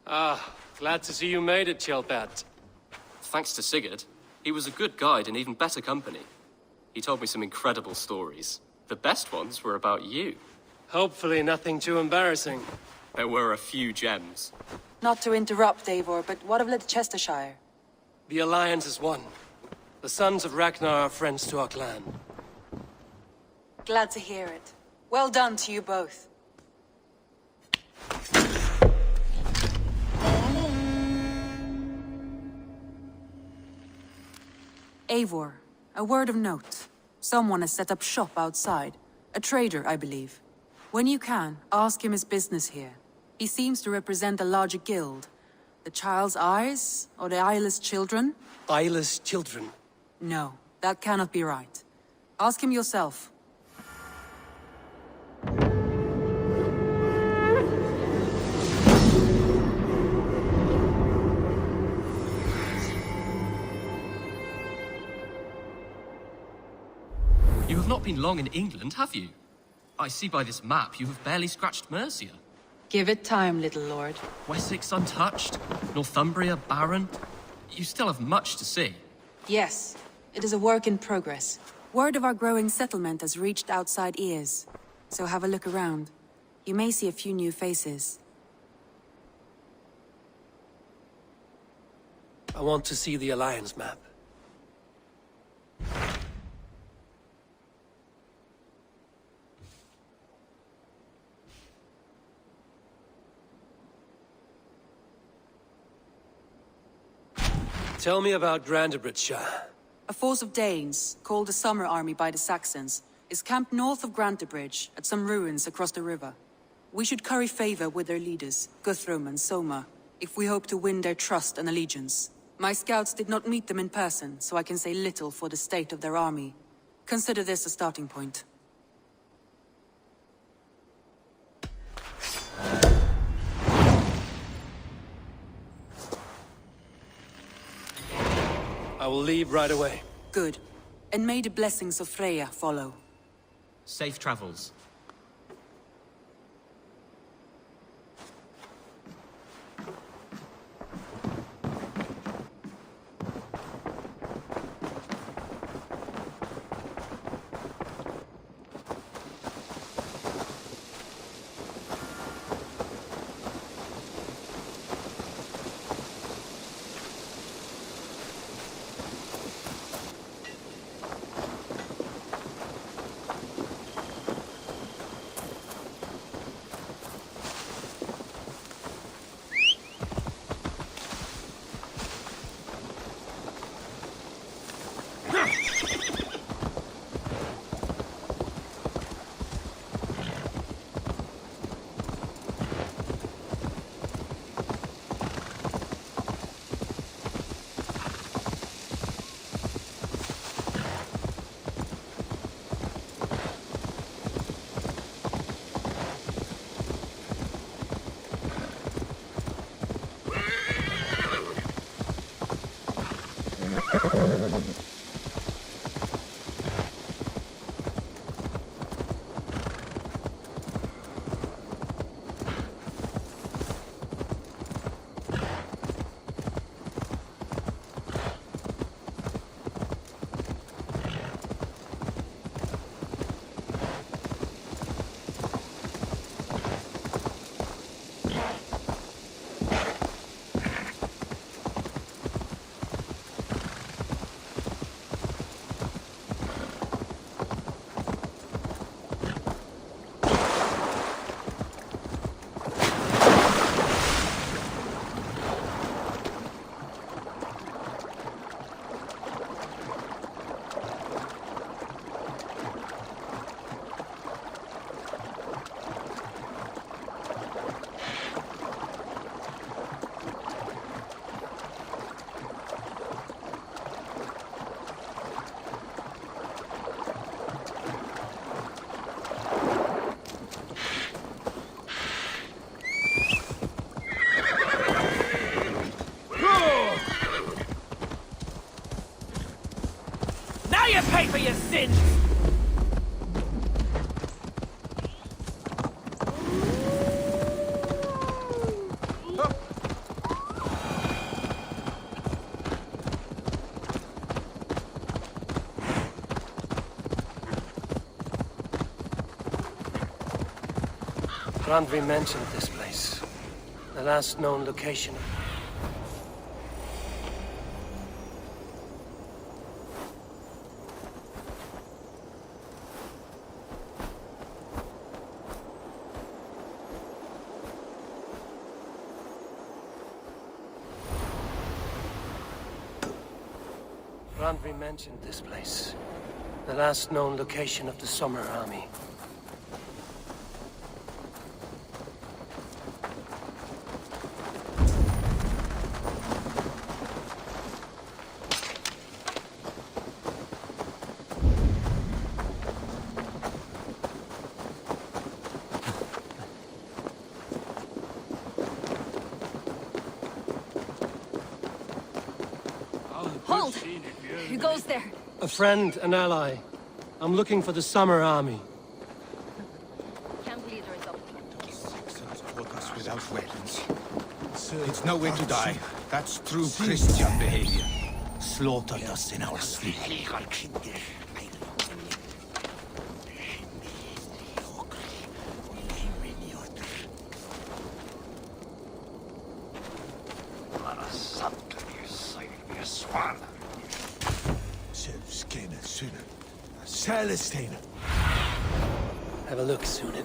Ah, glad to see you made it, Chelpat. Thanks to Sigurd. He was a good guide and even better company. He told me some incredible stories. The best ones were about you. Hopefully nothing too embarrassing. There were a few gems. Not to interrupt, Eivor, but what of Leicestershire? The Alliance is one. The sons of Ragnar are friends to our clan. Glad to hear it. Well done to you both. Eivor, a word of note. Someone has set up shop outside. A trader, I believe. When you can, ask him his business here. He seems to represent a larger guild. The Child's Eyes, or the Eyeless Children? Eyeless children. No, that cannot be right. Ask him yourself. You have not been long in England, have you? I see by this map you have barely scratched Mercia. Give it time, little lord. Wessex untouched, Northumbria barren. You still have much to see. Yes, it is a work in progress. Word of our growing settlement has reached outside ears. So have a look around. You may see a few new faces. I want to see the Alliance map. Tell me about Grantebridgeshire. A force of Danes, called the Summer Army by the Saxons, is camped north of Grantebridge, at some ruins across the river. We should curry favor with their leaders, Guthrum and Soma, if we hope to win their trust and allegiance. My scouts did not meet them in person, so I can say little for the state of their army. Consider this a starting point. I will leave right away. Good. And may the blessings of Freya follow. Safe travels. You pay for your sins! Randvi mentioned this place. The last known location. Randvi mentioned this place. The last known location of the Summer Army. Hold! Who goes there? A friend, an ally. I'm looking for the Summer Army. Camp leader is up. Saxons taught us without weapons. It's no way to die. That's true Christian behavior. Slaughtered us in our sleep. Have a look, Sunan.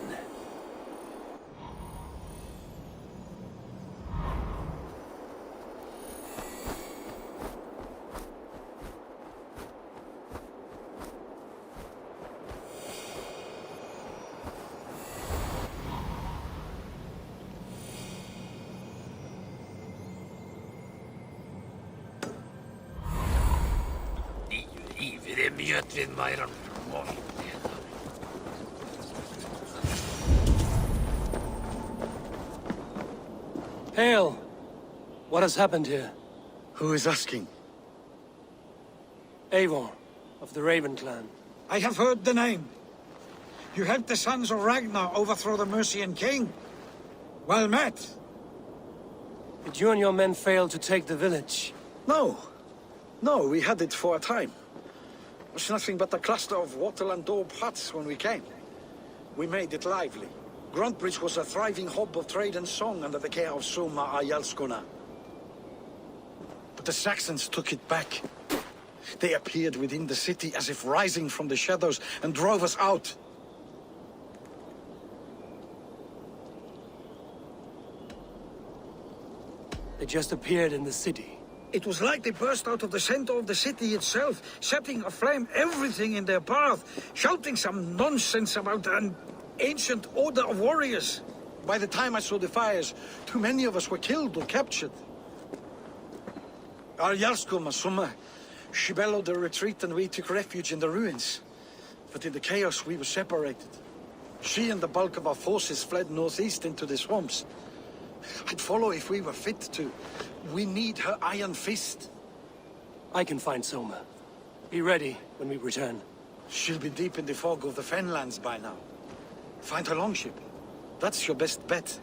Hail! What has happened here? Who is asking? Eivor, of the Raven clan. I have heard the name. You helped the sons of Ragnar overthrow the Mercian king. Well met. Did you and your men fail to take the village? No. No, we had it for a time. It was nothing but a cluster of wattle and daub huts when we came. We made it lively. Gruntbridge was a thriving hub of trade and song under the care of Soma Ayalskona. But the Saxons took it back. They appeared within the city as if rising from the shadows and drove us out. They just appeared in the city. It was like they burst out of the center of the city itself, setting aflame everything in their path, shouting some nonsense about an ancient order of warriors. By the time I saw the fires, too many of us were killed or captured. Our Yarskoma Soma, she bellowed a retreat and we took refuge in the ruins. But in the chaos we were separated. She and the bulk of our forces fled northeast into the swamps. I'd follow if we were fit to. We need her iron fist. I can find Soma. Be ready when we return. She'll be deep in the fog of the Fenlands by now. Find her longship. That's your best bet.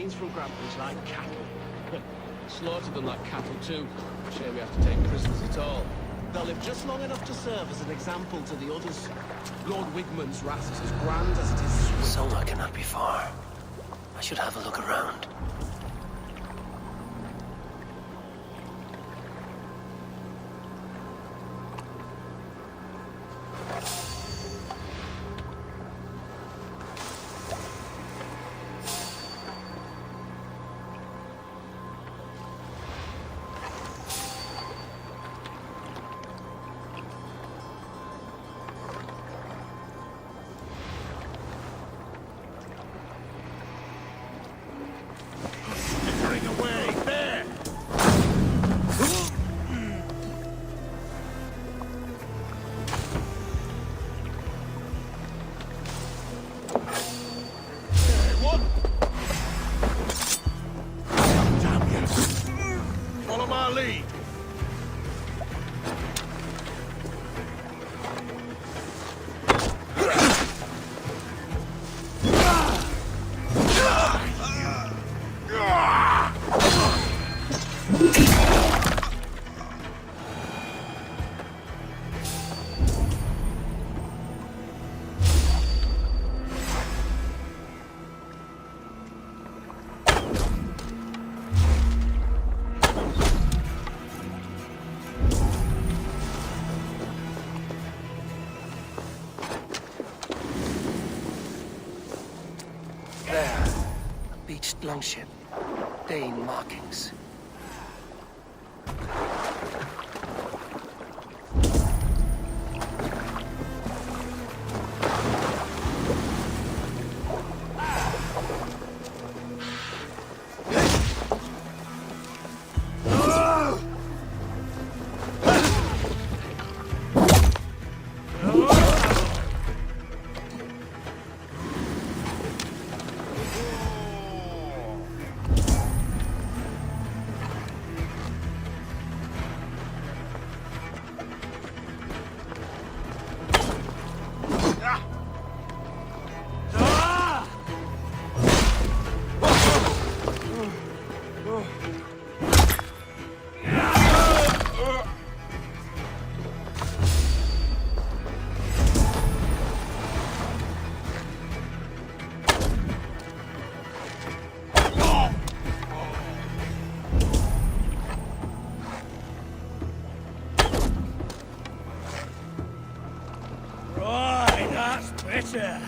Danes from Grandbridge like cattle. Slaughtered them like cattle too. Shame we have to take prisoners at all. They'll live just long enough to serve as an example to the others. Lord Wigmund's wrath is as grand as it is swift. Soma cannot be far. I should have a look around. Follow my lead. There. A beached longship. Dane markings. Right, that's better.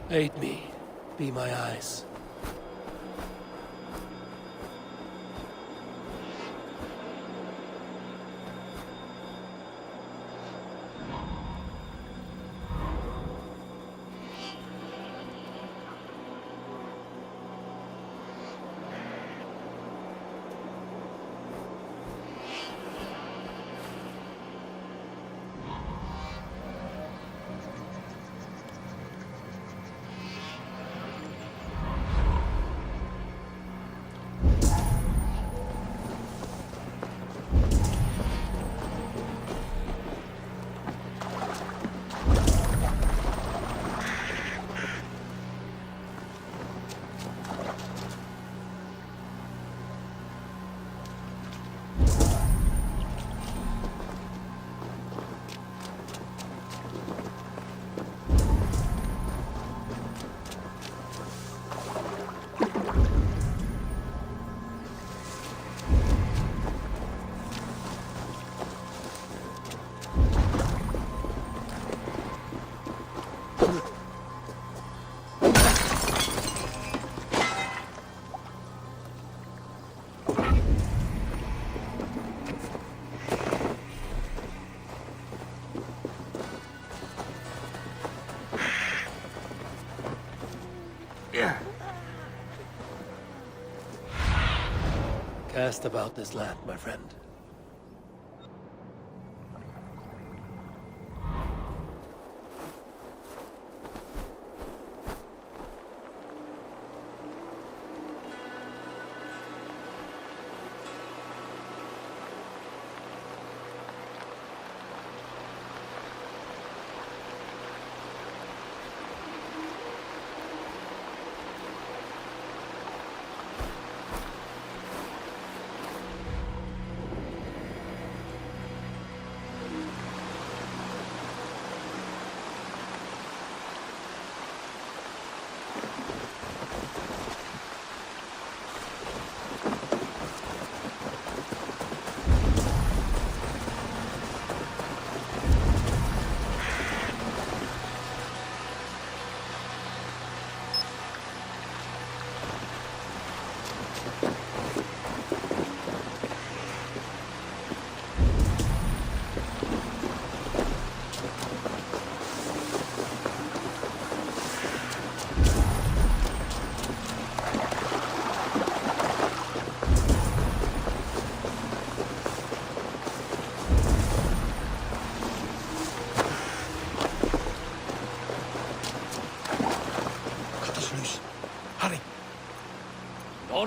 Aid me. Be my eyes. Cast about this land, my friend.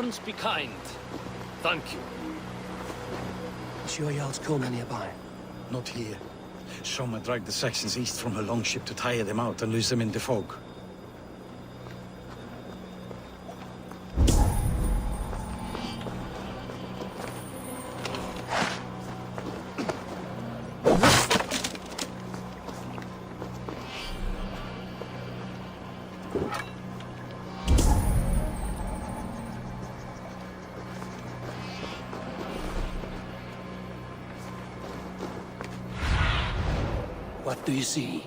Norns be kind. Thank you. Is your Jarl's Kona nearby? Not here. Soma dragged the Saxons east from her longship to tire them out and lose them in the fog. What do you see?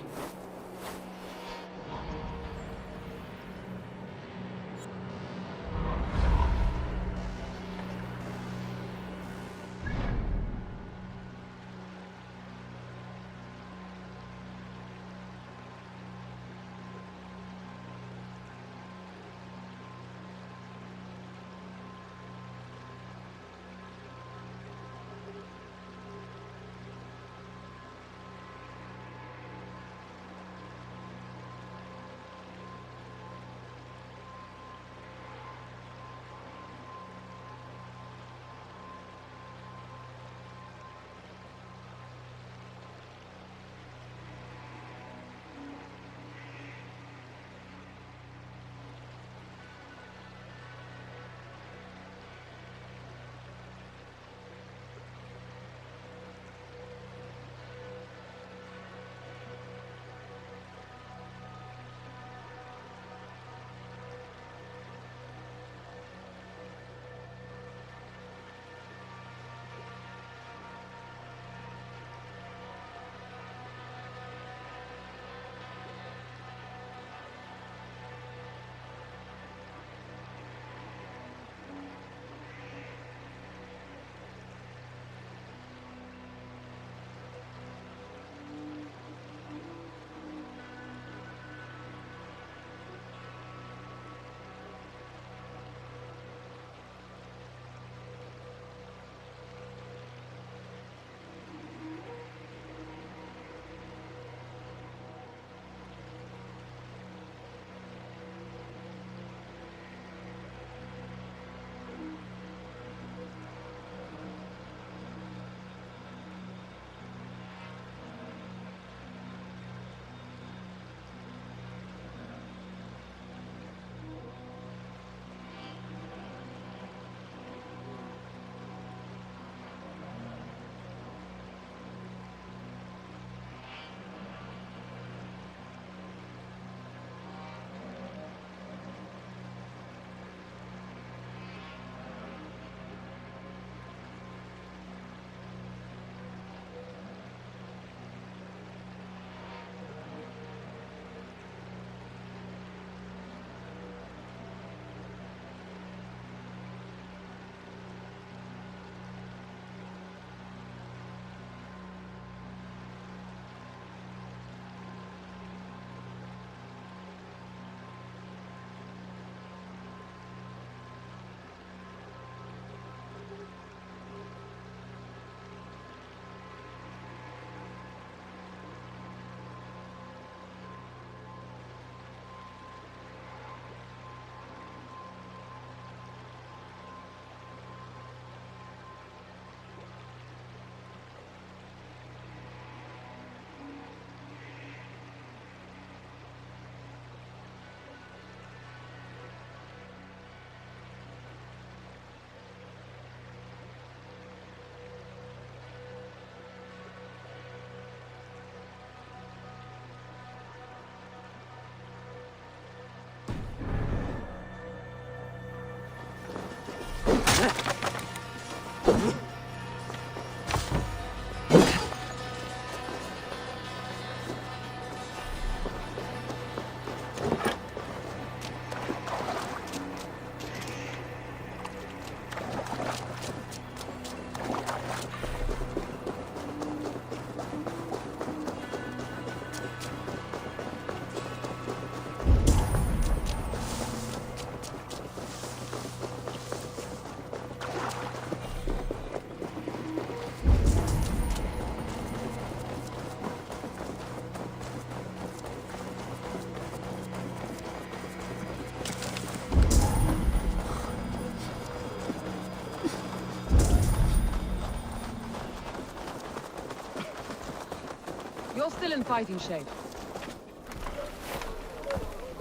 still in fighting shape.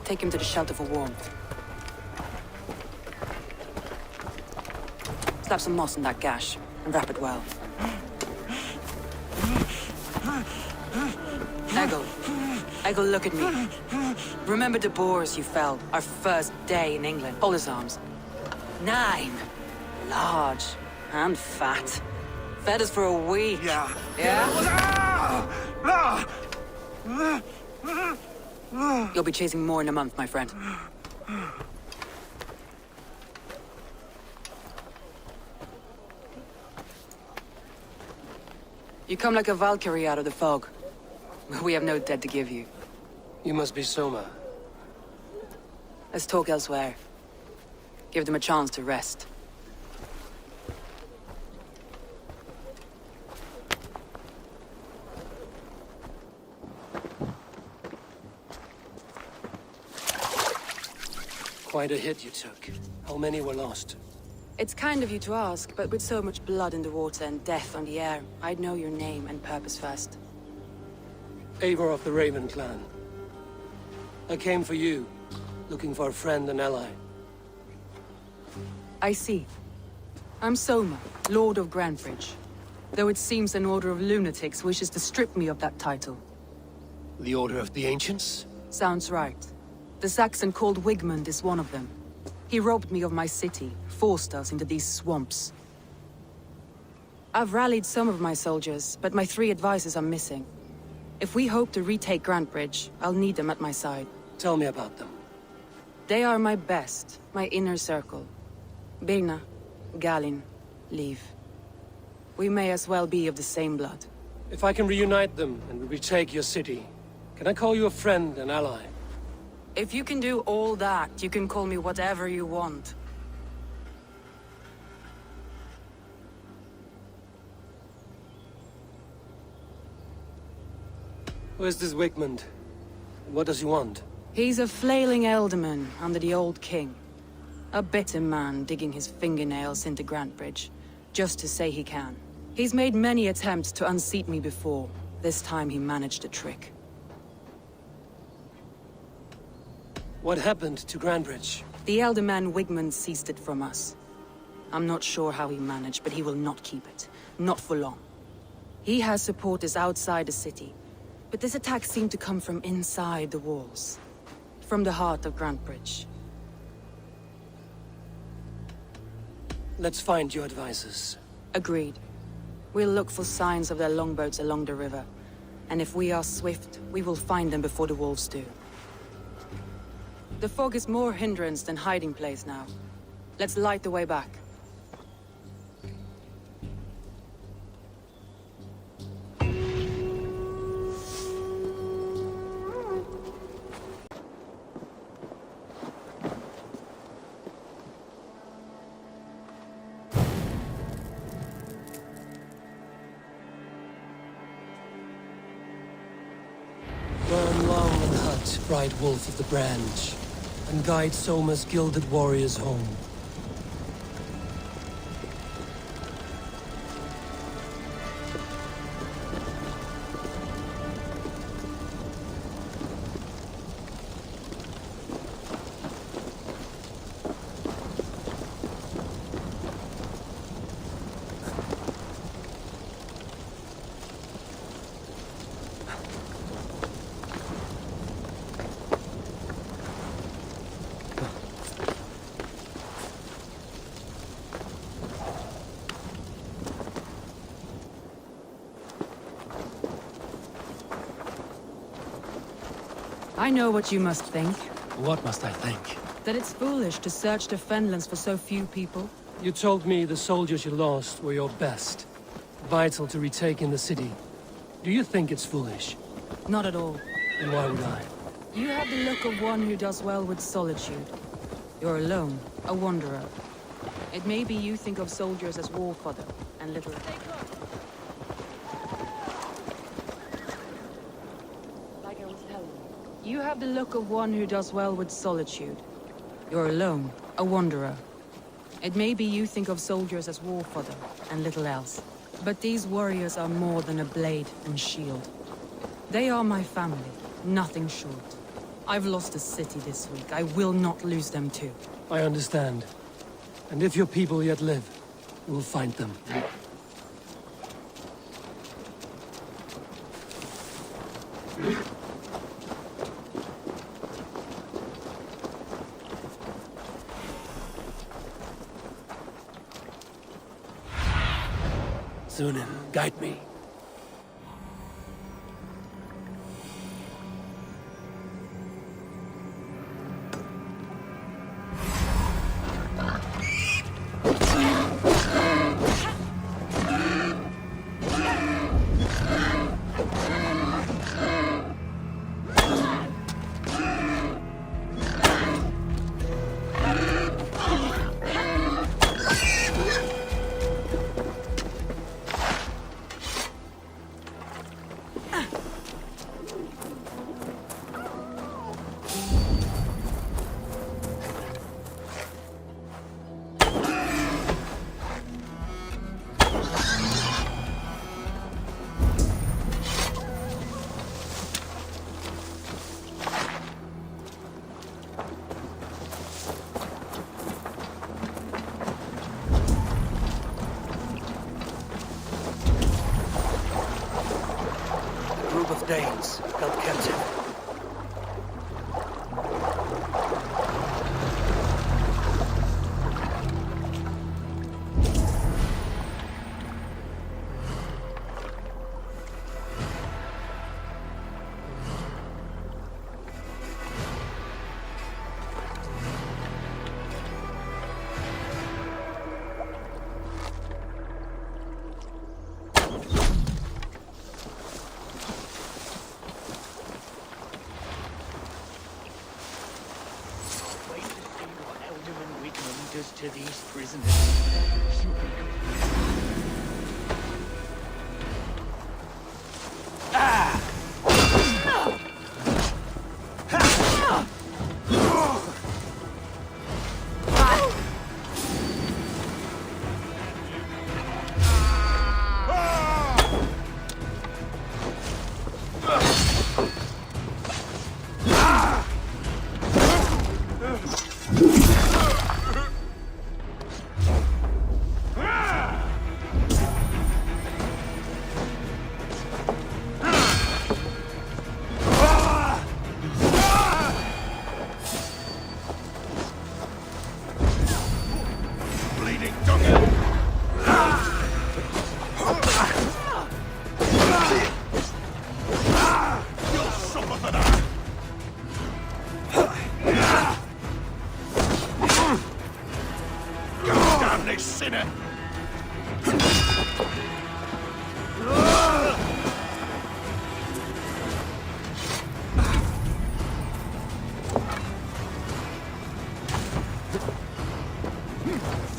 Take him to the shelter for warmth. Slap some moss in that gash, and wrap it well. Eggle, look at me. Remember the boars you felled, our first day in England? Hold his arms. 9. Large and fat. Fed us for a week. Yeah. Yeah? You'll be chasing more in a month, my friend. You come like a Valkyrie out of the fog. We have no dead to give you. You must be Soma. Let's talk elsewhere. Give them a chance to rest. Quite a hit you took. How many were lost? It's kind of you to ask, but with so much blood in the water and death on the air, I'd know your name and purpose first. Eivor of the Raven clan. I came for you, looking for a friend and ally. I see. I'm Soma, Lord of Grantebridge. Though it seems an order of lunatics wishes to strip me of that title. The Order of the Ancients? Sounds right. The Saxon called Wigmund is one of them. He robbed me of my city, forced us into these swamps. I've rallied some of my soldiers, but my 3 advisors are missing. If we hope to retake Grantebridge, I'll need them at my side. Tell me about them. They are my best, my inner circle. Birna, Galin, Liv. We may as well be of the same blood. If I can reunite them and retake your city, can I call you a friend and ally? If you can do all that, you can call me whatever you want. Who is this Wigmund? What does he want? He's a flailing elderman under the old king. A bitter man digging his fingernails into Grantebridge, just to say he can. He's made many attempts to unseat me before. This time he managed a trick. What happened to Grantebridge? The elderman Wigmund seized it from us. I'm not sure how he managed, but he will not keep it. Not for long. He has supporters outside the city, but this attack seemed to come from inside the walls. From the heart of Grantebridge. Let's find your advisors. Agreed. We'll look for signs of their longboats along the river. And if we are swift, we will find them before the wolves do. The fog is more hindrance than hiding place now. Let's light the way back. Burn long the hut, bright wolf of the branch, and guide Soma's gilded warriors home. I know what you must think. What must I think? That it's foolish to search the Fenlands for so few people. You told me the soldiers you lost were your best. Vital to retaking the city. Do you think it's foolish? Not at all. Then why would I? You have the look of one who does well with solitude. You're alone, a wanderer. It may be you think of soldiers as war fodder, and little... Like I was telling you. You have the look of one who does well with solitude. You're alone, a wanderer. It may be you think of soldiers as war fodder, and little else. But these warriors are more than a blade and shield. They are my family, nothing short. I've lost a city this week. I will not lose them too. I understand. And if your people yet live, we'll find them. Sunan, guide me. Danes held captive. To these prisoners.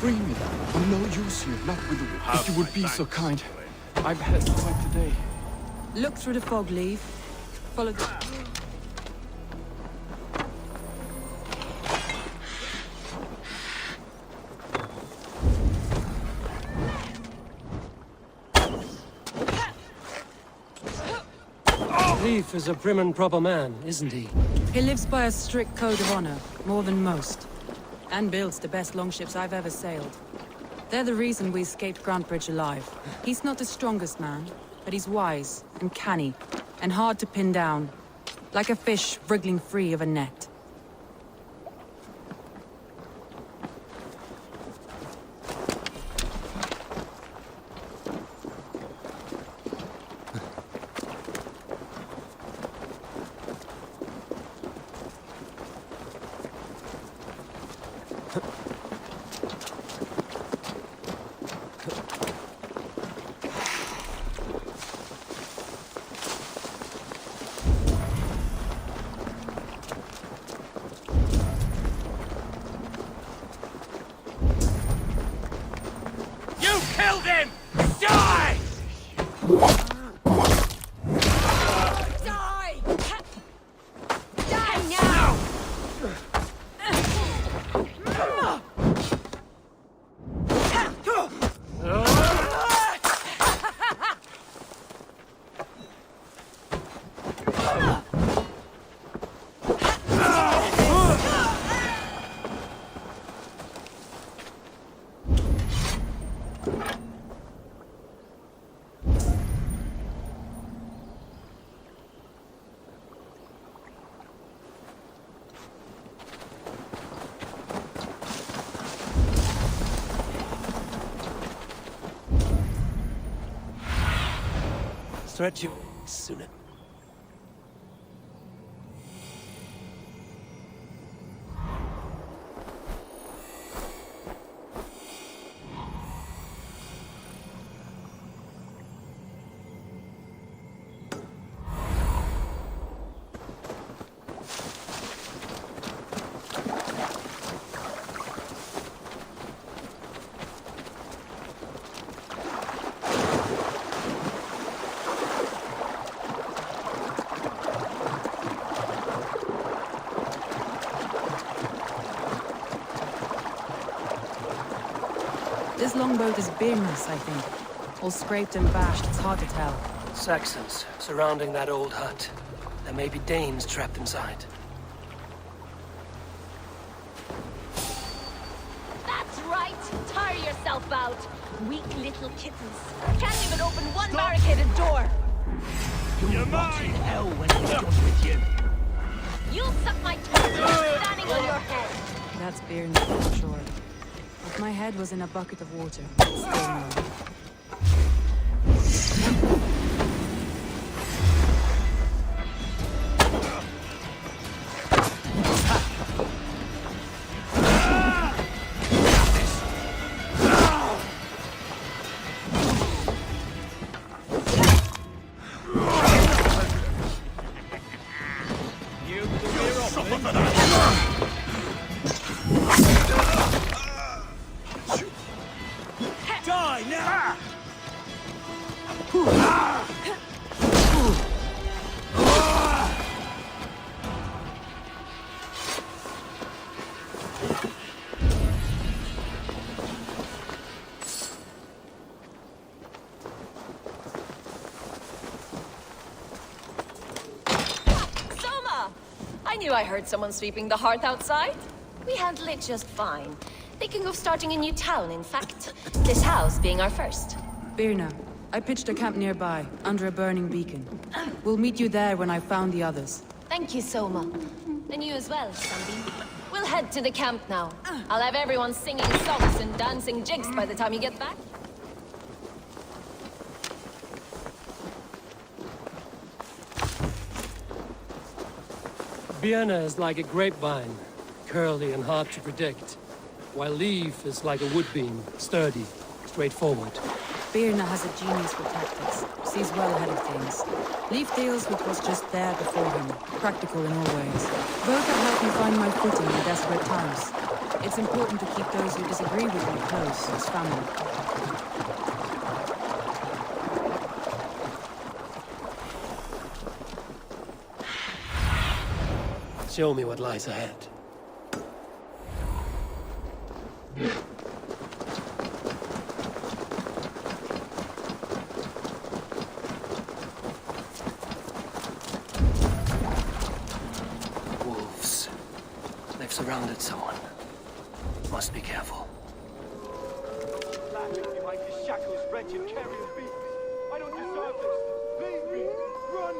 Free me. I'm no use here, not with you. If you would be so kind. I've had quite the day. Look through the fog, Leaf. Follow the... Leif is a prim and proper man, isn't he? He lives by a strict code of honor, more than most. And builds the best longships I've ever sailed. They're the reason we escaped Grantebridge alive. He's not the strongest man, but he's wise and canny, and hard to pin down. Like a fish wriggling free of a net. Killed him! Die! Die! Die now! threat you sooner. This longboat is Birna's, I think. All scraped and bashed, it's hard to tell. Saxons surrounding that old hut. There may be Danes trapped inside. That's right! Tire yourself out! Weak little kittens. Can't even open one barricaded door! You're mine! Hell when we're done with you! You'll suck my toes standing on your head! That's Birna for sure. If my head was in a bucket of water, it's still no. I heard someone sweeping the hearth outside. We handle it just fine. Thinking of starting a new town, in fact. This house being our first. Birna, I pitched a camp nearby, under a burning beacon. We'll meet you there when I've found the others. Thank you, Soma. And you as well, Sunbeam. We'll head to the camp now. I'll have everyone singing songs and dancing jigs by the time you get back. Birna is like a grapevine, curly and hard to predict, while Leaf is like a woodbeam, sturdy, straightforward. Birna has a genius for tactics, sees well ahead of things. Leaf deals with what's just there before him, practical in all ways. Both have helped me find my footing in desperate times. It's important to keep those who disagree with me close, as family. Show me what lies ahead. Wolves. They've surrounded someone. Must be careful. Behind his shackles, wretched carrion beast. I don't deserve this. Leave me. Run.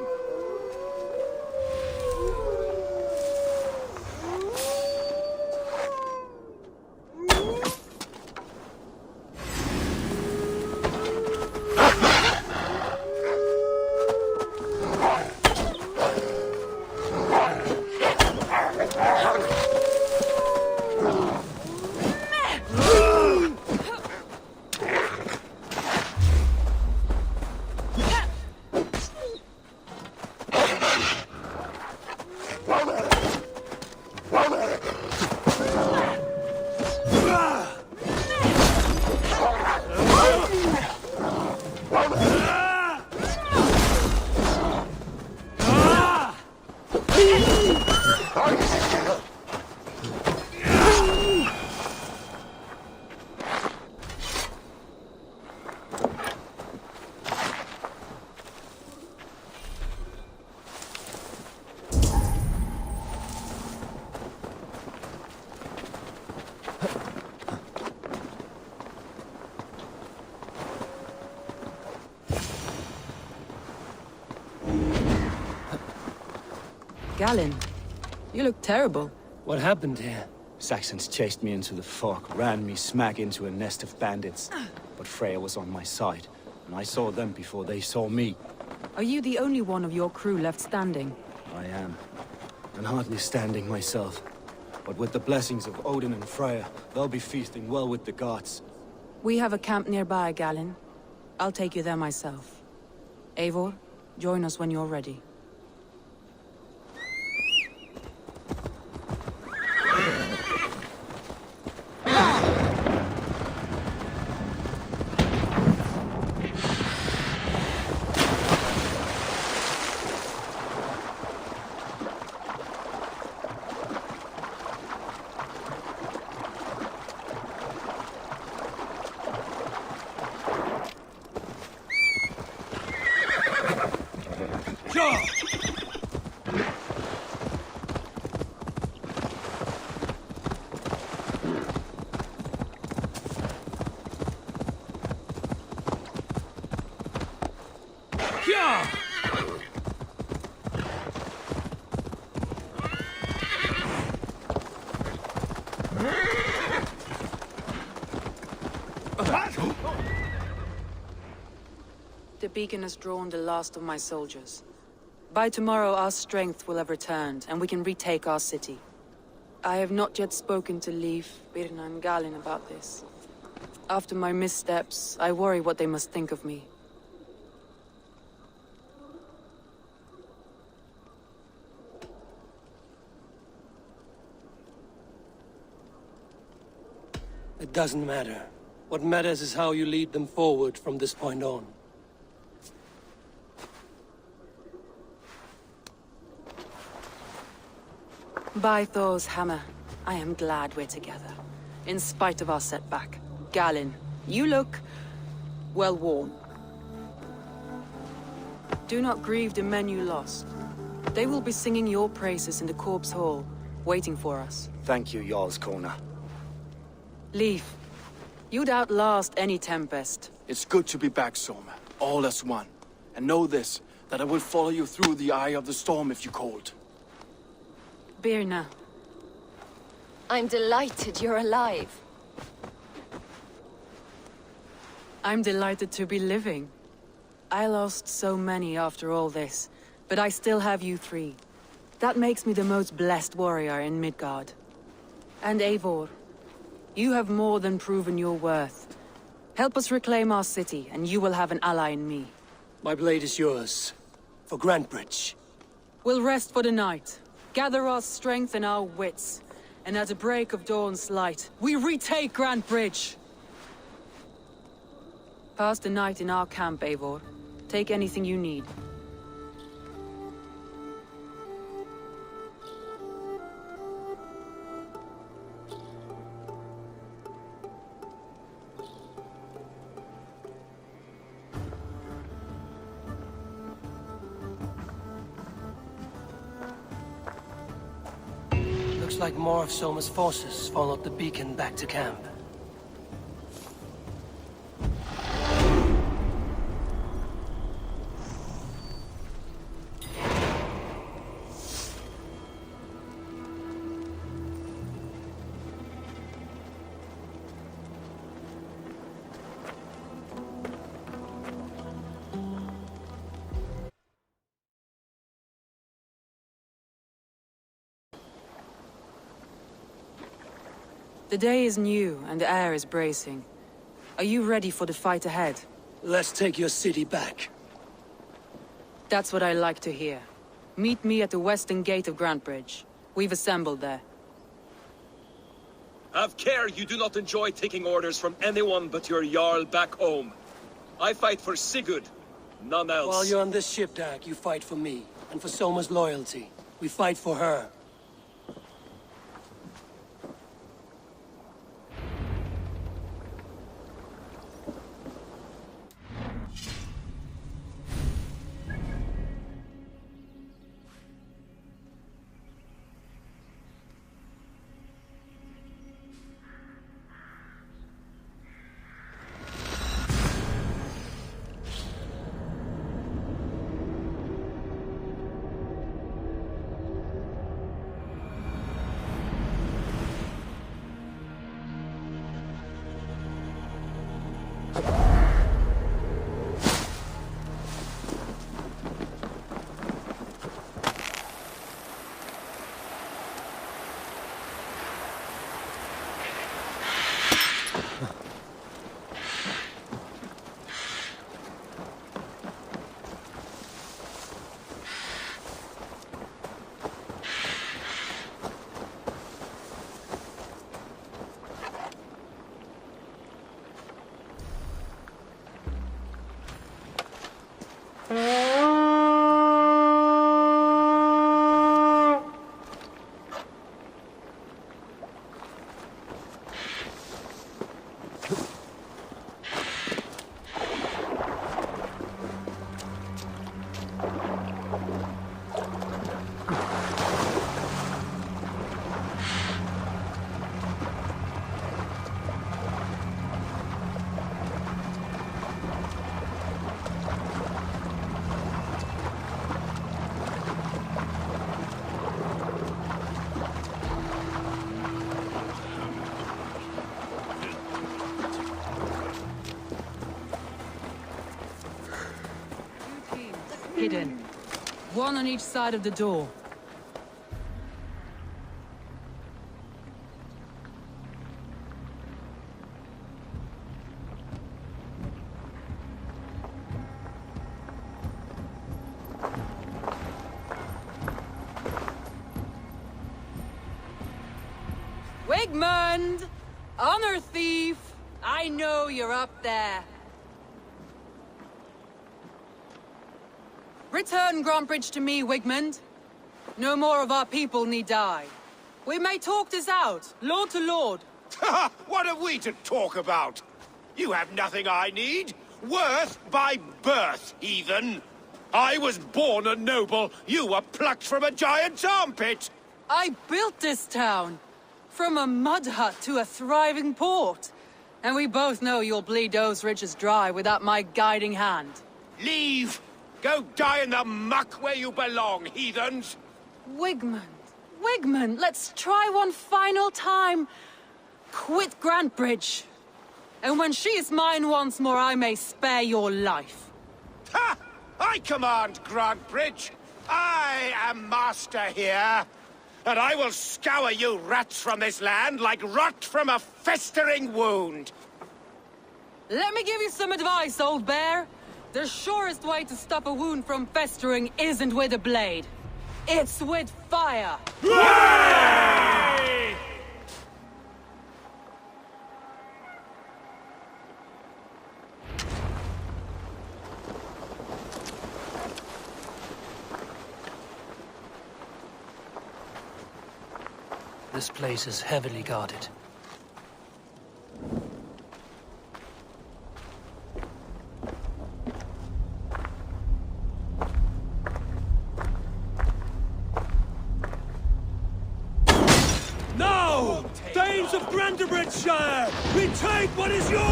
Galen, you look terrible. What happened here? Saxons chased me into the fog, ran me smack into a nest of bandits. But Freya was on my side, and I saw them before they saw me. Are you the only one of your crew left standing? I am. And hardly standing myself. But with the blessings of Odin and Freya, they'll be feasting well with the gods. We have a camp nearby, Galen. I'll take you there myself. Eivor, join us when you're ready. The beacon has drawn the last of my soldiers. By tomorrow our strength will have returned, and we can retake our city. I have not yet spoken to Leif, Birna and Galen about this. After my missteps, I worry what they must think of me. It doesn't matter. What matters is how you lead them forward from this point on. By Thor's hammer, I am glad we're together. In spite of our setback. Galen, you look... well worn. Do not grieve the men you lost. They will be singing your praises in the Corpse Hall, waiting for us. Thank you, Jarl's Kona. Leif, you'd outlast any tempest. It's good to be back, Soma. All as one. And know this, that I will follow you through the eye of the storm if you called. Birna. I'm delighted you're alive. I'm delighted to be living. I lost so many after all this, but I still have you three. That makes me the most blessed warrior in Midgard. And Eivor, you have more than proven your worth. Help us reclaim our city, and you will have an ally in me. My blade is yours. For Grantebridge. We'll rest for the night. Gather our strength and our wits. And at the break of dawn's light, we retake Grantebridge! Pass the night in our camp, Eivor. Take anything you need. Looks like more of Soma's forces followed the beacon back to camp. The day is new, and the air is bracing. Are you ready for the fight ahead? Let's take your city back. That's what I like to hear. Meet me at the western gate of Grantebridge. We've assembled there. Have care you do not enjoy taking orders from anyone but your Jarl back home. I fight for Sigurd, none else. While you're on this ship, Dag, you fight for me, and for Soma's loyalty. We fight for her. Hidden. One on each side of the door. Wigmund! Honor thief! I know you're up there. Return Grantbridge to me, Wigmund. No more of our people need die. We may talk this out, lord to lord. What have we to talk about? You have nothing I need. Worth by birth, heathen. I was born a noble. You were plucked from a giant's armpit. I built this town. From a mud hut to a thriving port. And we both know you'll bleed those riches dry without my guiding hand. Leave! Go die in the muck where you belong, heathens! Wigmund, Wigmund, let's try one final time. Quit Grantbridge. And when she is mine once more, I may spare your life. Ha! I command Grantbridge. I am master here. And I will scour you rats from this land like rot from a festering wound. Let me give you some advice, old bear. The surest way to stop a wound from festering isn't with a blade. It's with fire! Hooray! This place is heavily guarded. Now! Thanes of Grantebridgeshire! Retake what is yours!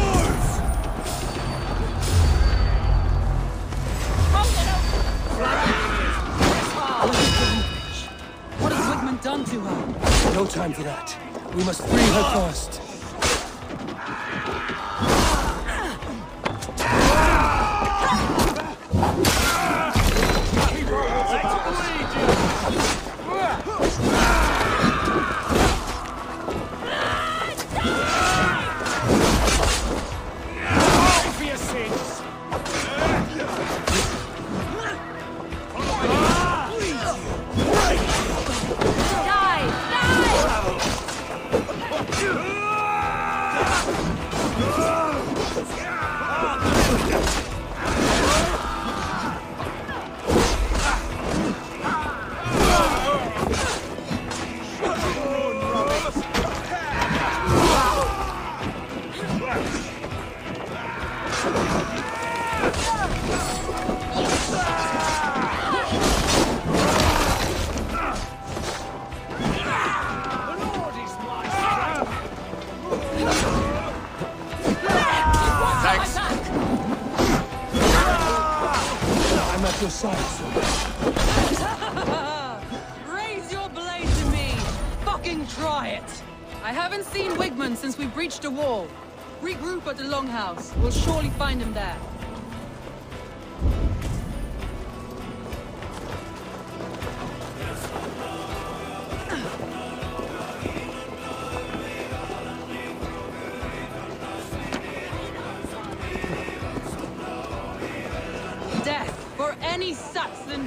What has Wigmund done to her? No time for that. We must free her first. Your side, Raise your blade to me! Fucking try it! I haven't seen Wigmund since we breached the wall. Regroup at the Longhouse. We'll surely find him there. Saxon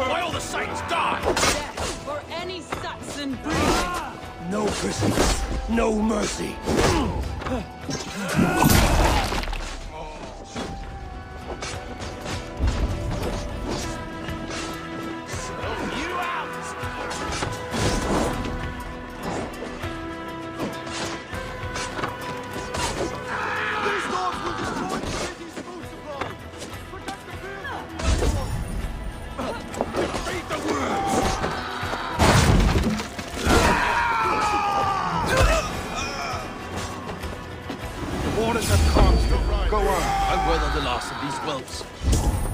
Why all the Saints die? death for any Saxon breathing. No prisoners, no mercy. You out! These dogs will destroy the city's food supply! Protect the field! Read the words! Orders have come. Go on. I weather the last of these whelps.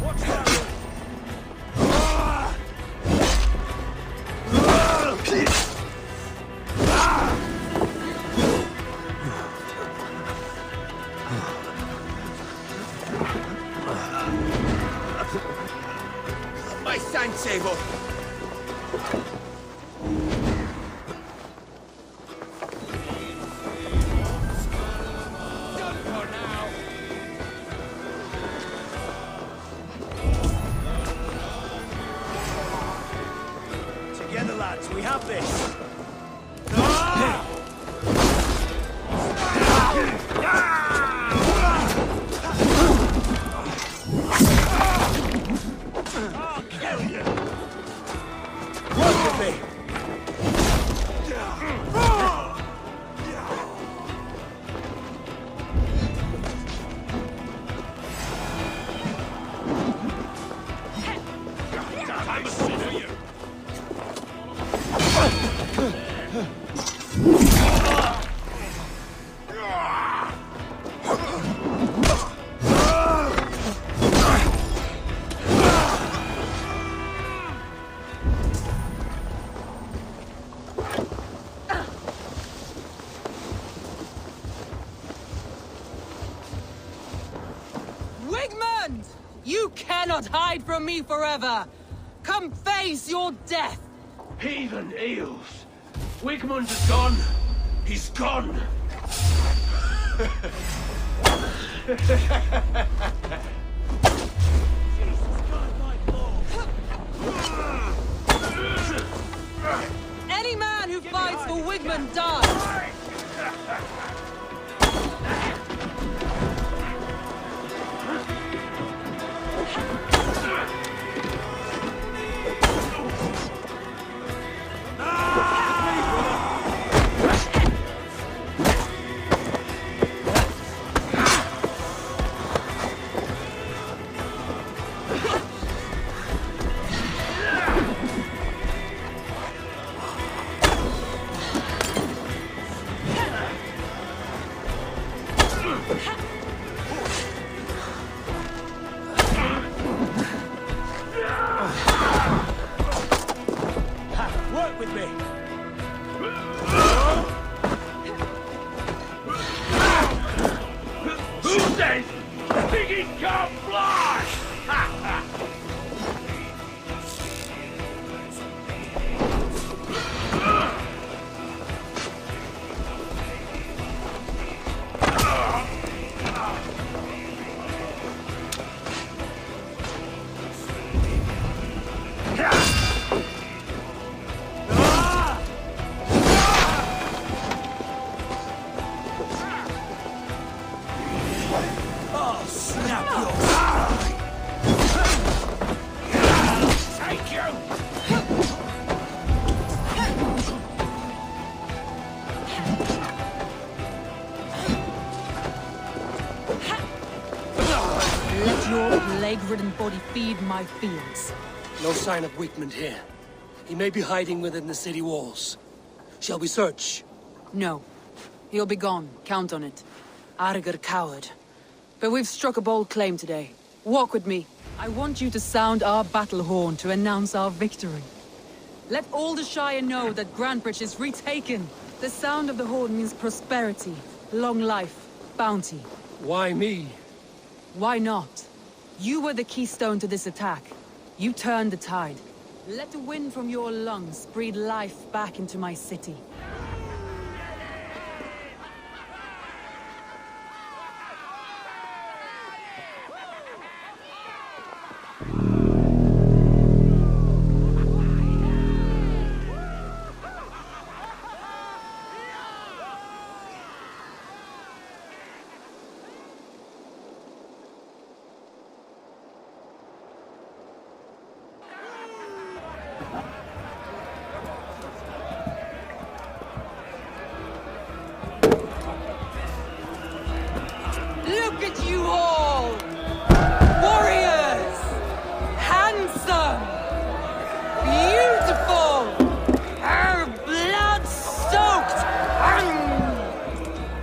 Watch that! My Sanctable! Done for now! Together, lads, we have this! I'll kill you! Work with me! I'm a sinner, you! Wigmund! You cannot hide from me forever! Come face your death! Heathen eels. Wigmund is gone. He's gone. Any man who fights for Wigmund dies! Work with me! Who says piggies can't fly? Oh, snap your... Take you! Let your plague-ridden body feed my fields. No sign of Wigmund here. He may be hiding within the city walls. Shall we search? No. He'll be gone. Count on it. Arger coward. But we've struck a bold claim today. Walk with me. I want you to sound our battle horn to announce our victory. Let all the Shire know that Grantebridge is retaken. The sound of the horn means prosperity, long life, bounty. Why me? Why not? You were the keystone to this attack. You turned the tide. Let the wind from your lungs breathe life back into my city. Look at you all! Warriors! Handsome! Beautiful! Blood-soaked!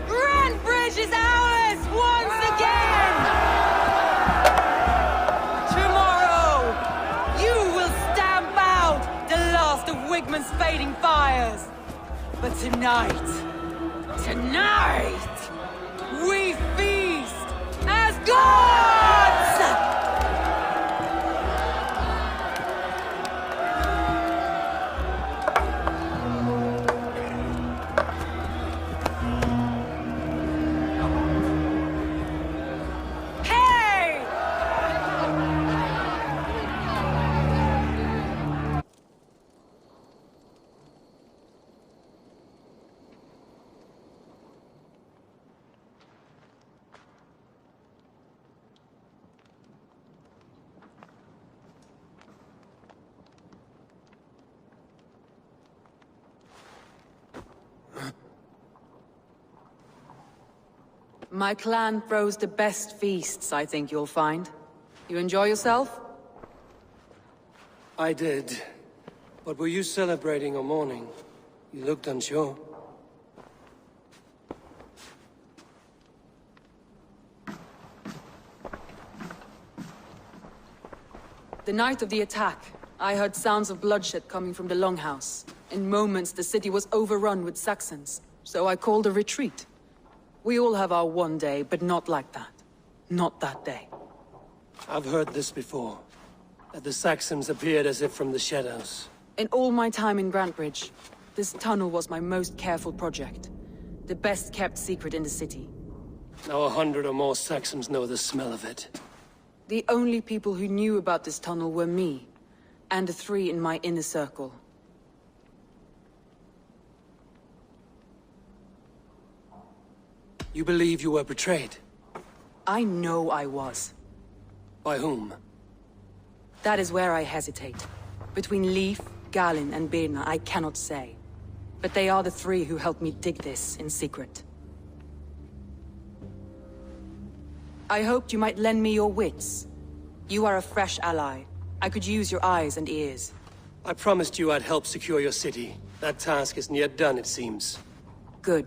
Grantbridge is ours once again! Tomorrow, you will stamp out the last of Wigman's fading fires. But tonight, we feast as gods! Hey! My clan throws the best feasts, I think you'll find. You enjoy yourself? I did. But were you celebrating or mourning? You looked unsure. The night of the attack, I heard sounds of bloodshed coming from the Longhouse. In moments, the city was overrun with Saxons, so I called a retreat. We all have our one day, but not like that. Not that day. I've heard this before. That the Saxons appeared as if from the shadows. In all my time in Grantbridge, this tunnel was my most careful project. The best kept secret in the city. Now 100 or more Saxons know the smell of it. The only people who knew about this tunnel were me, and the 3 in my inner circle. You believe you were betrayed? I know I was. By whom? That is where I hesitate. Between Leif, Galin, and Birna, I cannot say. But they are the 3 who helped me dig this in secret. I hoped you might lend me your wits. You are a fresh ally. I could use your eyes and ears. I promised you I'd help secure your city. That task isn't yet done, it seems. Good.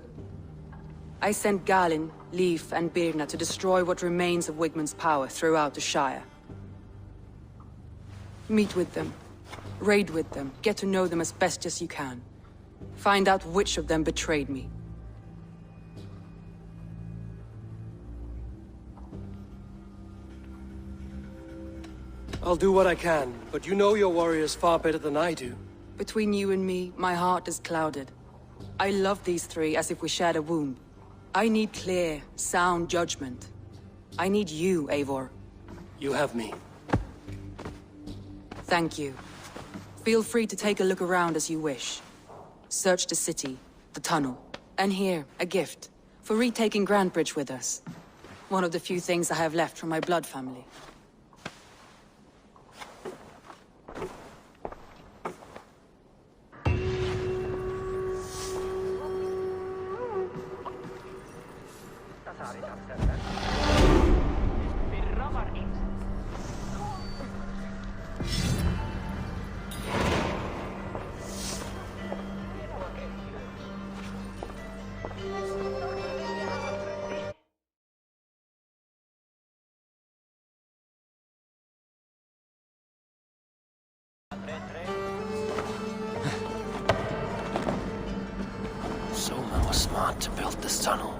I sent Galin, Leif, and Birna to destroy what remains of Wigman's power throughout the Shire. Meet with them. Raid with them. Get to know them as best as you can. Find out which of them betrayed me. I'll do what I can, but you know your warriors far better than I do. Between you and me, my heart is clouded. I love these 3 as if we shared a womb. I need clear, sound judgment. I need you, Eivor. You have me. Thank you. Feel free to take a look around as you wish. Search the city, the tunnel, and here, a gift, for retaking Grantbridge with us. One of the few things I have left from my blood family. Soma was smart to build this tunnel.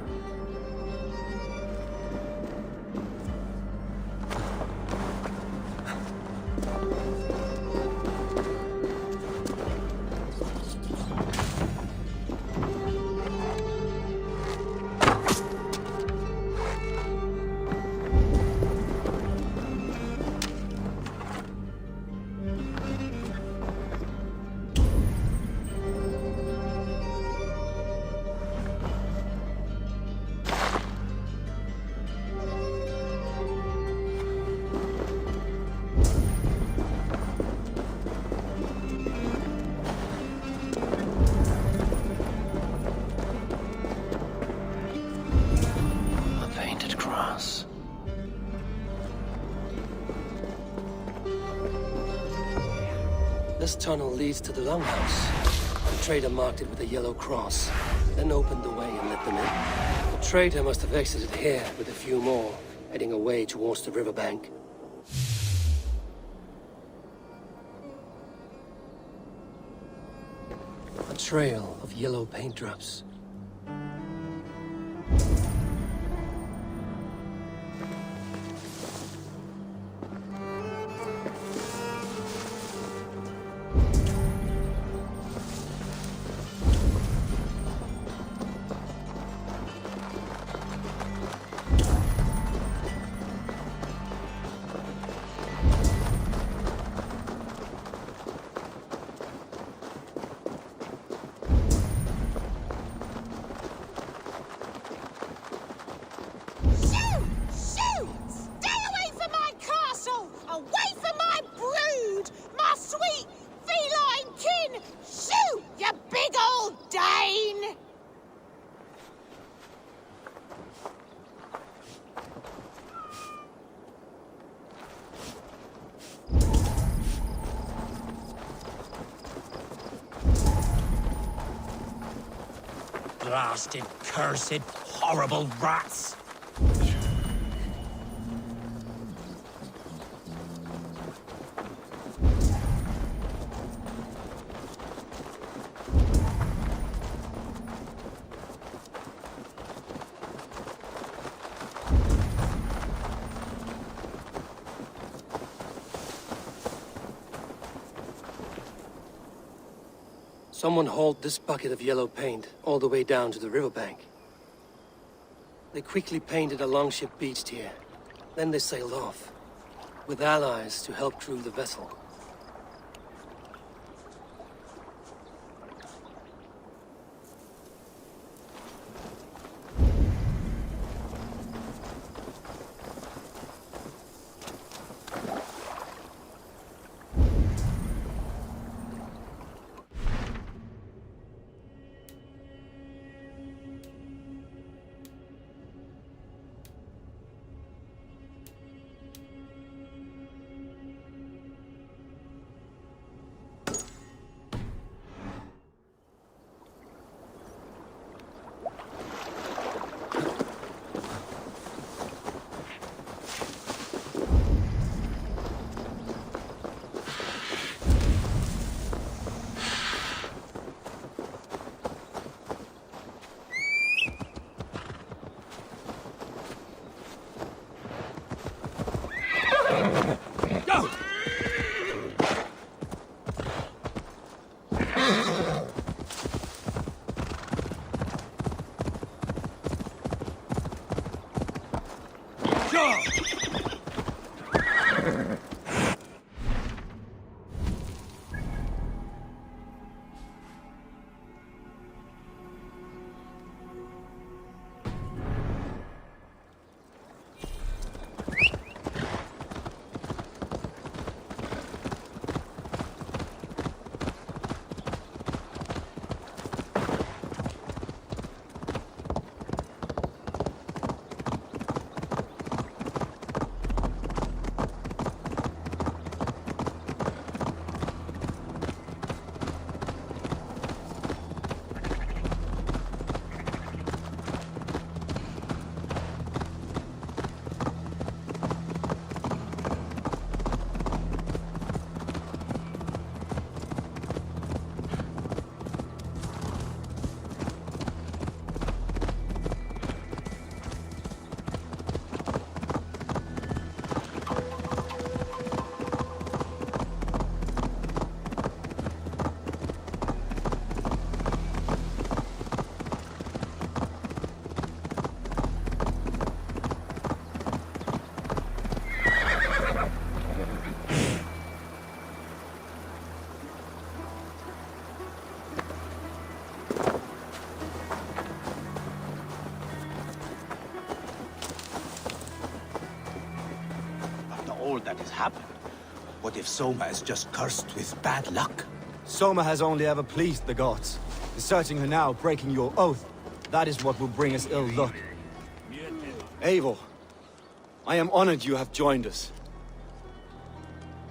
This tunnel leads to the longhouse. The trader marked it with a yellow cross, then opened the way and let them in. The trader must have exited here with a few more, heading away towards the riverbank. A trail of yellow paint drops. Blasted, cursed, horrible rats! Someone hauled this bucket of yellow paint all the way down to the riverbank. They quickly painted a longship beached here. Then they sailed off, with allies to help crew the vessel. That has happened. What if Soma is just cursed with bad luck? Soma has only ever pleased the gods. Deserting her now, breaking your oath, that is what will bring us ill luck. Eivor, I am honored you have joined us.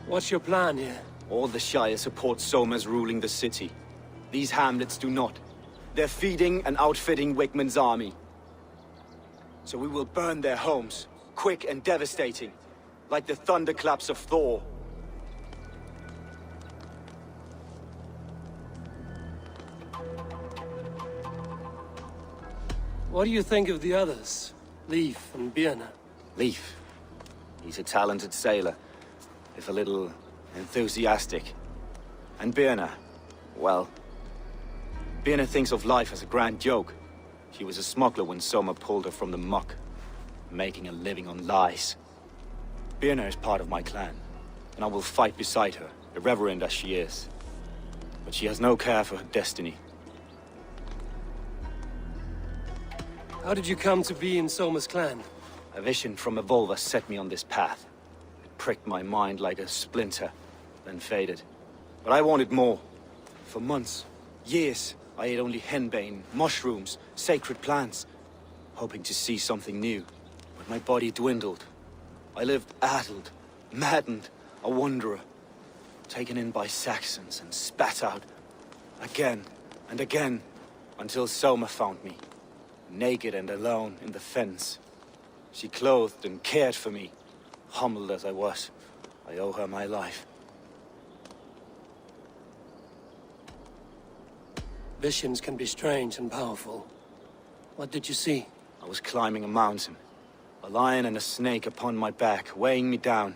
What's your plan here? All the Shire support Soma's ruling the city. These hamlets do not. They're feeding and outfitting Wigmund's army. So we will burn their homes, quick and devastating, like the thunderclaps of Thor. What do you think of the others? Leif and Birna? Leif. He's a talented sailor, if a little enthusiastic. And Birna, well... Birna thinks of life as a grand joke. She was a smuggler when Soma pulled her from the muck, making a living on lies. Birna is part of my clan, and I will fight beside her, irreverent as she is. But she has no care for her destiny. How did you come to be in Soma's clan? A vision from Evolva set me on this path. It pricked my mind like a splinter, then faded. But I wanted more. For months, years, I ate only henbane, mushrooms, sacred plants, hoping to see something new. But my body dwindled. I lived addled, maddened, a wanderer, taken in by Saxons and spat out again and again, until Soma found me, naked and alone in the Fens. She clothed and cared for me, humbled as I was. I owe her my life. Visions can be strange and powerful. What did you see? I was climbing a mountain. A lion and a snake upon my back, weighing me down.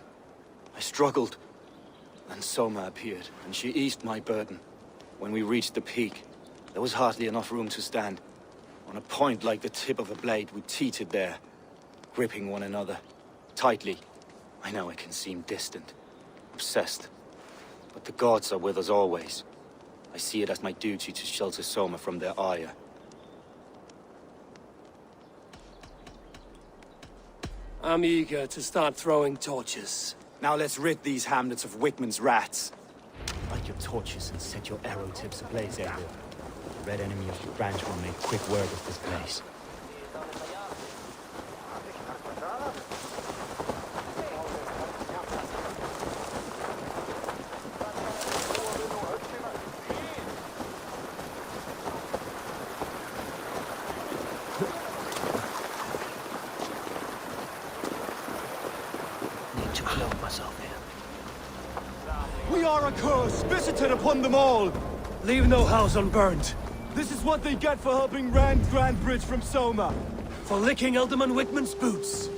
I struggled. Then Soma appeared, and she eased my burden. When we reached the peak, there was hardly enough room to stand. On a point like the tip of a blade, we teetered there, gripping one another, tightly. I know it can seem distant, obsessed. But the gods are with us always. I see it as my duty to shelter Soma from their ire. I'm eager to start throwing torches. Now let's rid these hamlets of Wigmund's rats. Light your torches and set your arrow tips ablaze, Errol. The red enemy of the branch will make quick work of this place. We are a curse visited upon them all! Leave no house unburned. This is what they get for helping Rand Grand Bridge from Soma. For licking Alderman Wigmund's boots.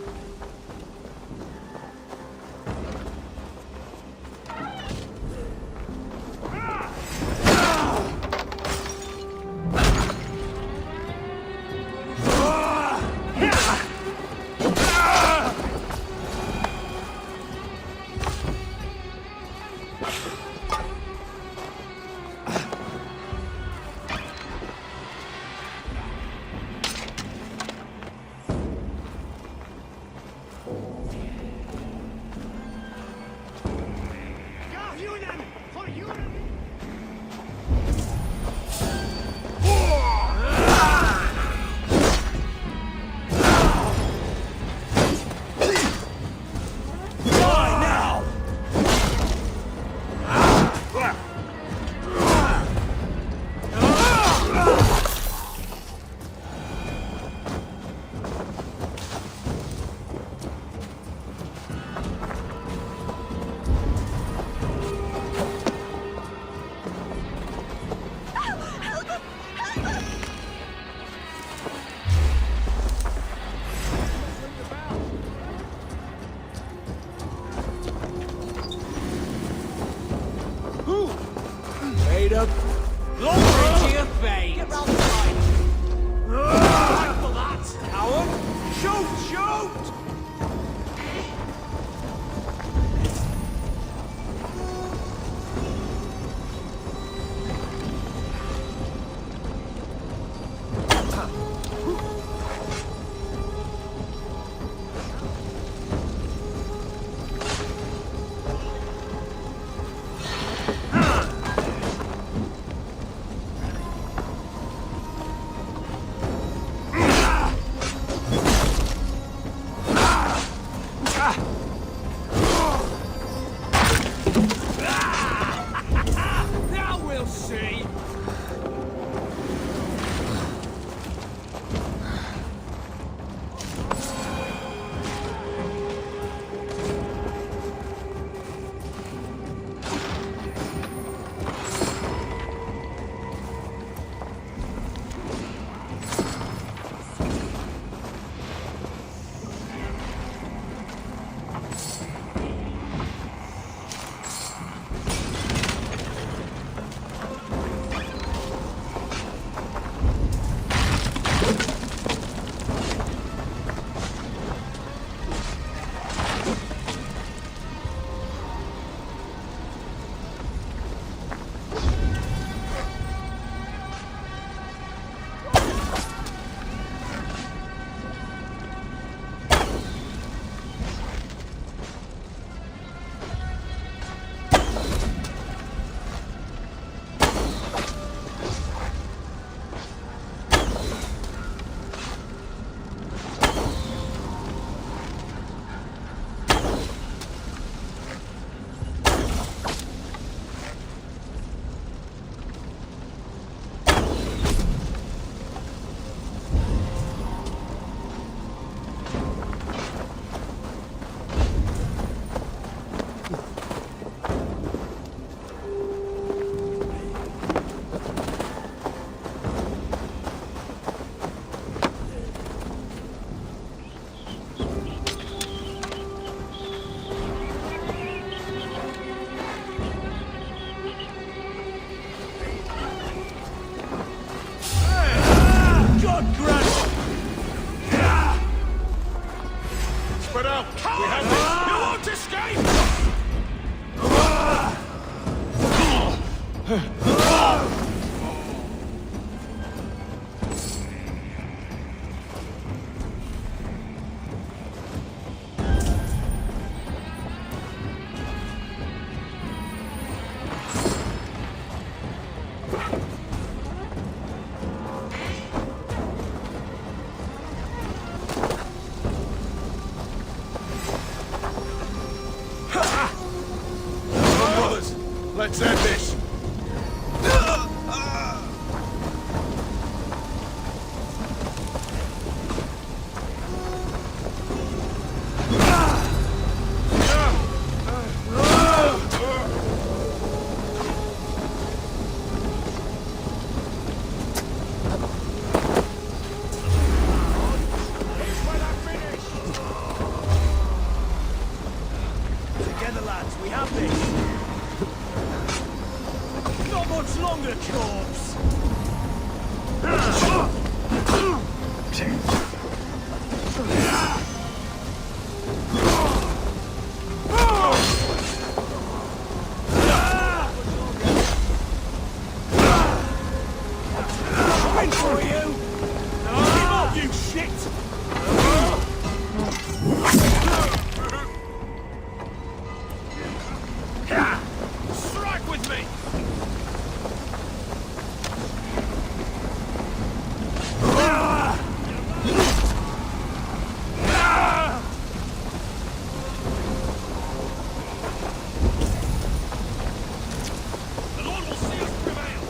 Up. Glory to your face! Get round the side! Fight for that, coward! Shoot! Shoot! Let's end this! Together, lads, we have this. Not much longer, corpse. Coming for you. Give up, you shit. Strike with me! The Lord will see us prevail!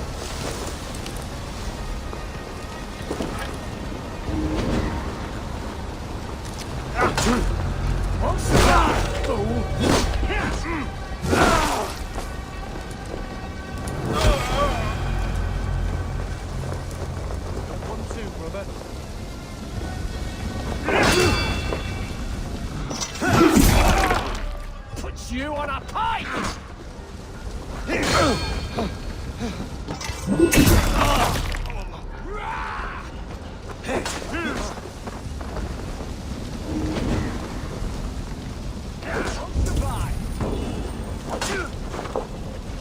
Put you on a pike!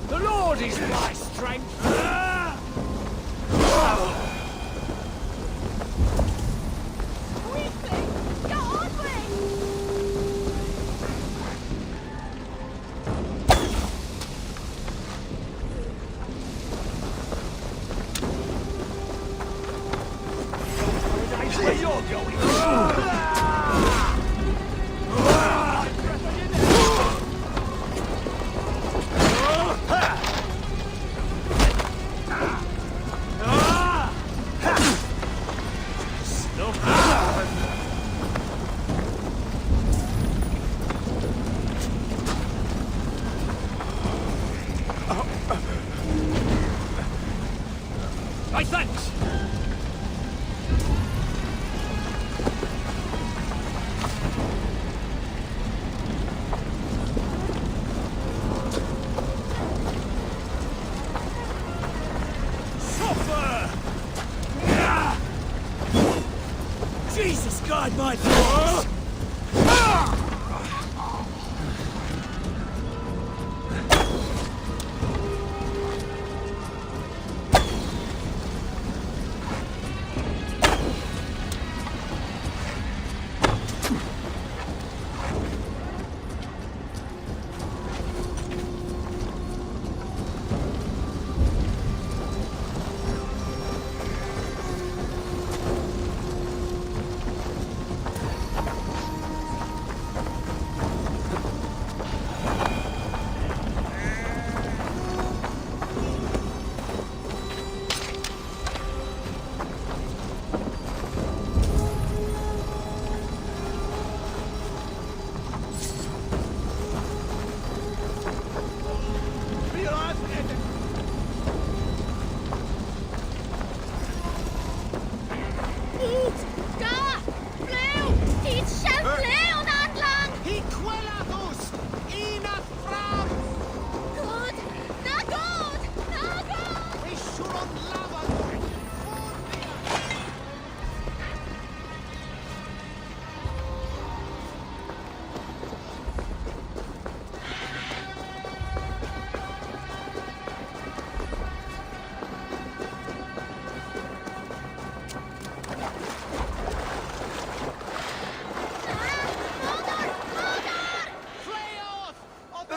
The Lord is my strength! Where you're going? My thanks! Suffer! Jesus, guide my thoughts!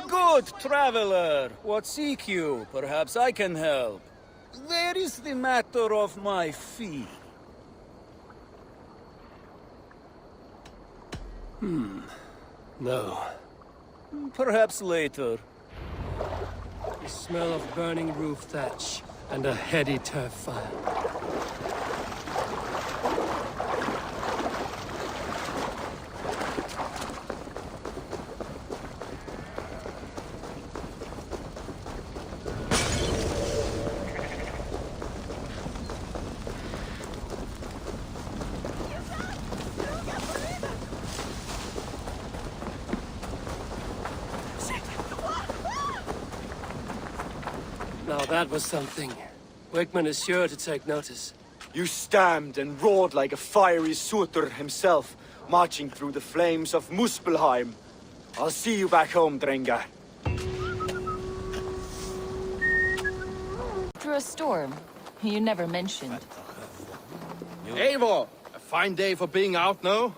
Good traveler, what seek you? Perhaps I can help. There is the matter of my fee. No. Perhaps later. The smell of burning roof thatch and a heady turf fire. Now that was something. Wickman is sure to take notice. You stamped and roared like a fiery Surtur himself, marching through the flames of Muspelheim. I'll see you back home, Drengar. Through a storm. You never mentioned. Eivor! A fine day for being out, no?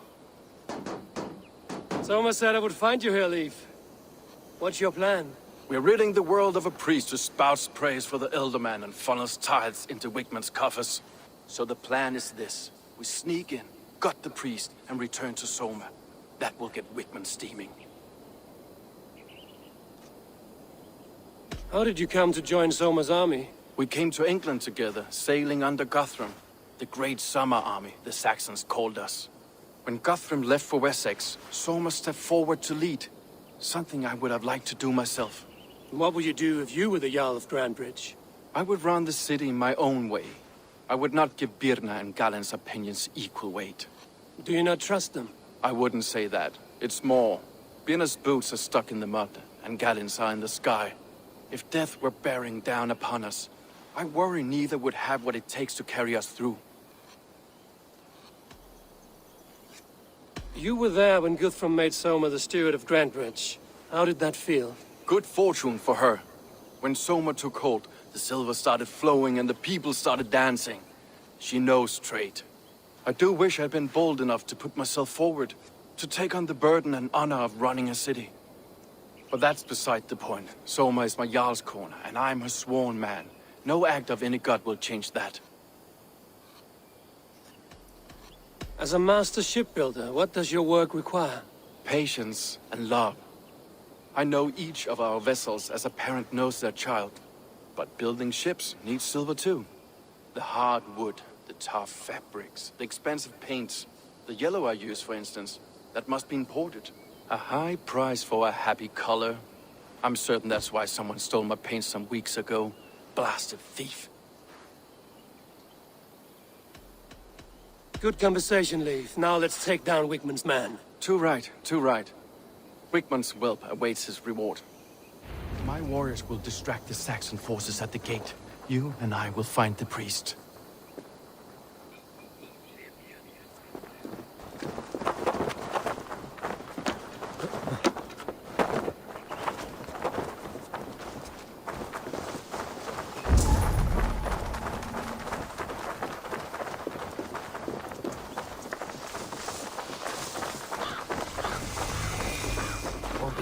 Soma said I would find you here, Leif. What's your plan? We're ridding the world of a priest who spouts praise for the Elderman and funnels tithes into Wickman's coffers. So the plan is this. We sneak in, gut the priest, and return to Soma. That will get Wickman steaming. How did you come to join Soma's army? We came to England together, sailing under Guthrum. The Great Summer Army, the Saxons called us. When Guthrum left for Wessex, Soma stepped forward to lead. Something I would have liked to do myself. What would you do if you were the Jarl of Grandbridge? I would run the city my own way. I would not give Birna and Galen's opinions equal weight. Do you not trust them? I wouldn't say that. It's more. Birna's boots are stuck in the mud, and Galen's are in the sky. If death were bearing down upon us, I worry neither would have what it takes to carry us through. You were there when Guthrum made Soma the steward of Grandbridge. How did that feel? Good fortune for her. When Soma took hold, the silver started flowing and the people started dancing. She knows trade. I do wish I'd been bold enough to put myself forward, to take on the burden and honor of running a city. But that's beside the point. Soma is my Jarl's corner, and I'm her sworn man. No act of any god will change that. As a master shipbuilder, what does your work require? Patience and love. I know each of our vessels as a parent knows their child. But building ships needs silver too. The hard wood, the tough fabrics, the expensive paints. The yellow I use, for instance, that must be imported. A high price for a happy color. I'm certain that's why someone stole my paint some weeks ago. Blasted thief. Good conversation, Leif. Now let's take down Wickman's man. Too right, too right. Wickman's whelp awaits his reward. My warriors will distract the Saxon forces at the gate. You and I will find the priest.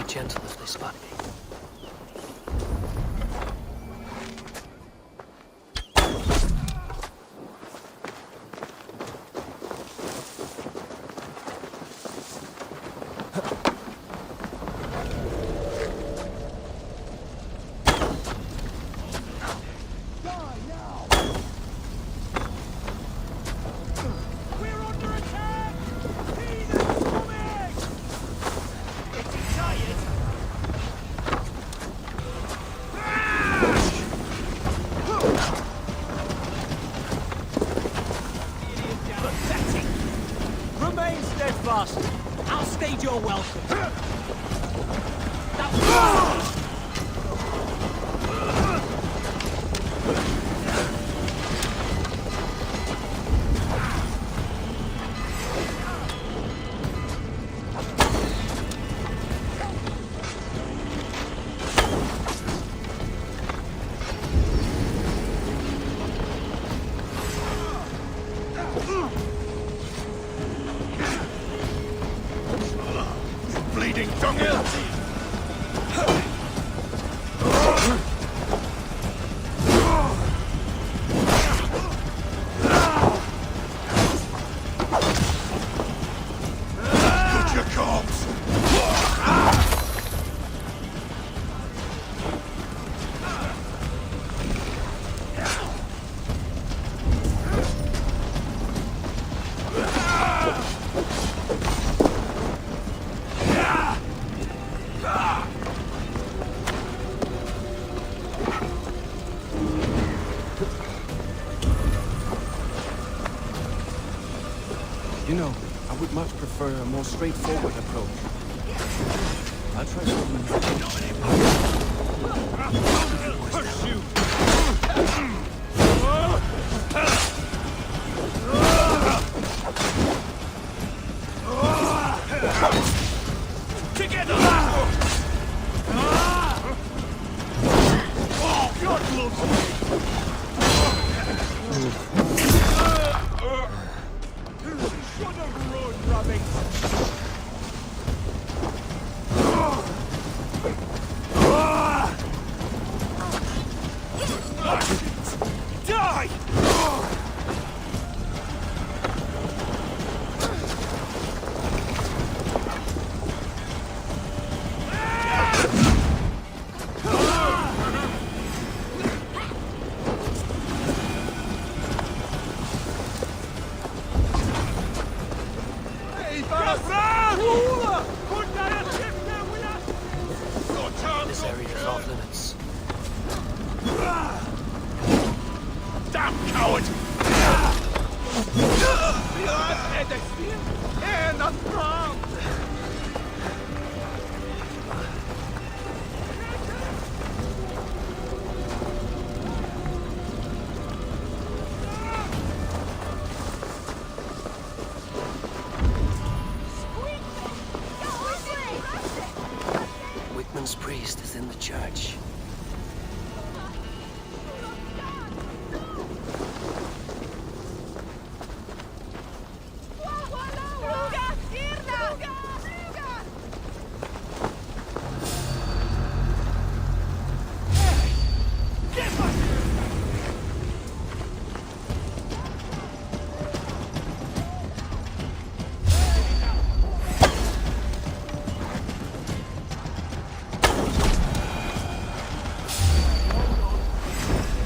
Gentle if they spot me. I'll stage your welcome. know, I would much prefer a more straightforward approach. I'll try something. Pursue! Together! God loves me! Should have run, rabbits! Die! This area is off limits. Damn coward! Wickman's priest is in the church.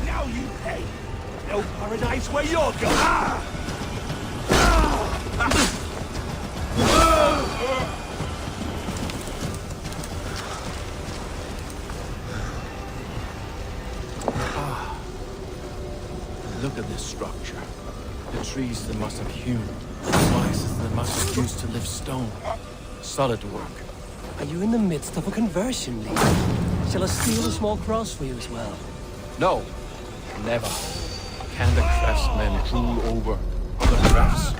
Now you pay! No paradise where you're going! Look at this structure. The trees they must have hewn. The slices they must have used to lift stone. Solid work. Are you in the midst of a conversion, Lee? Shall I steal a small cross for you as well? No, never. Can the craftsmen rule over other crafts?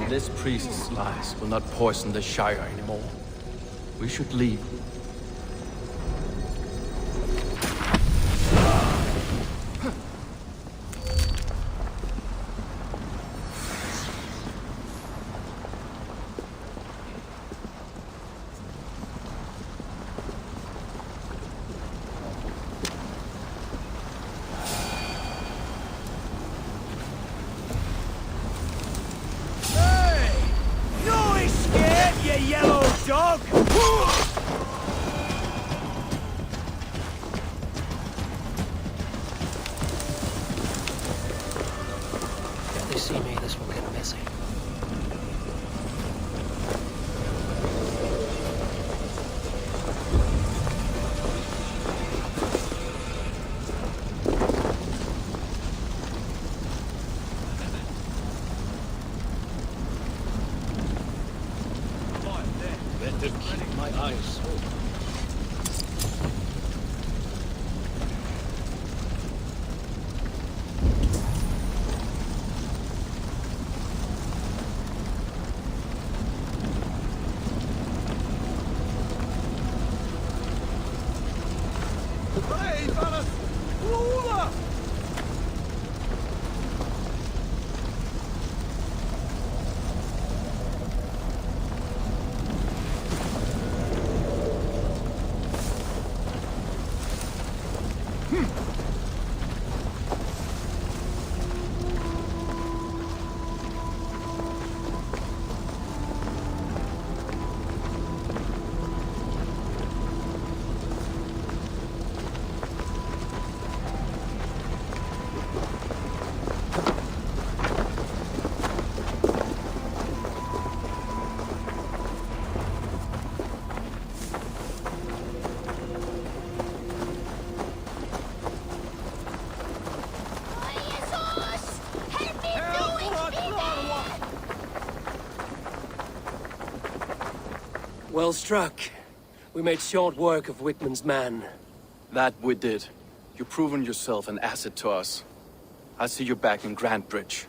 This priest's lies will not poison the Shire anymore. We should leave. Yellow dog! If they see me, this will get messy. to keep my eyes open. Hey, fellas! Lula! Well struck. We made short work of Wickman's man. That we did. You've proven yourself an asset to us. I'll see you back in Grand Bridge.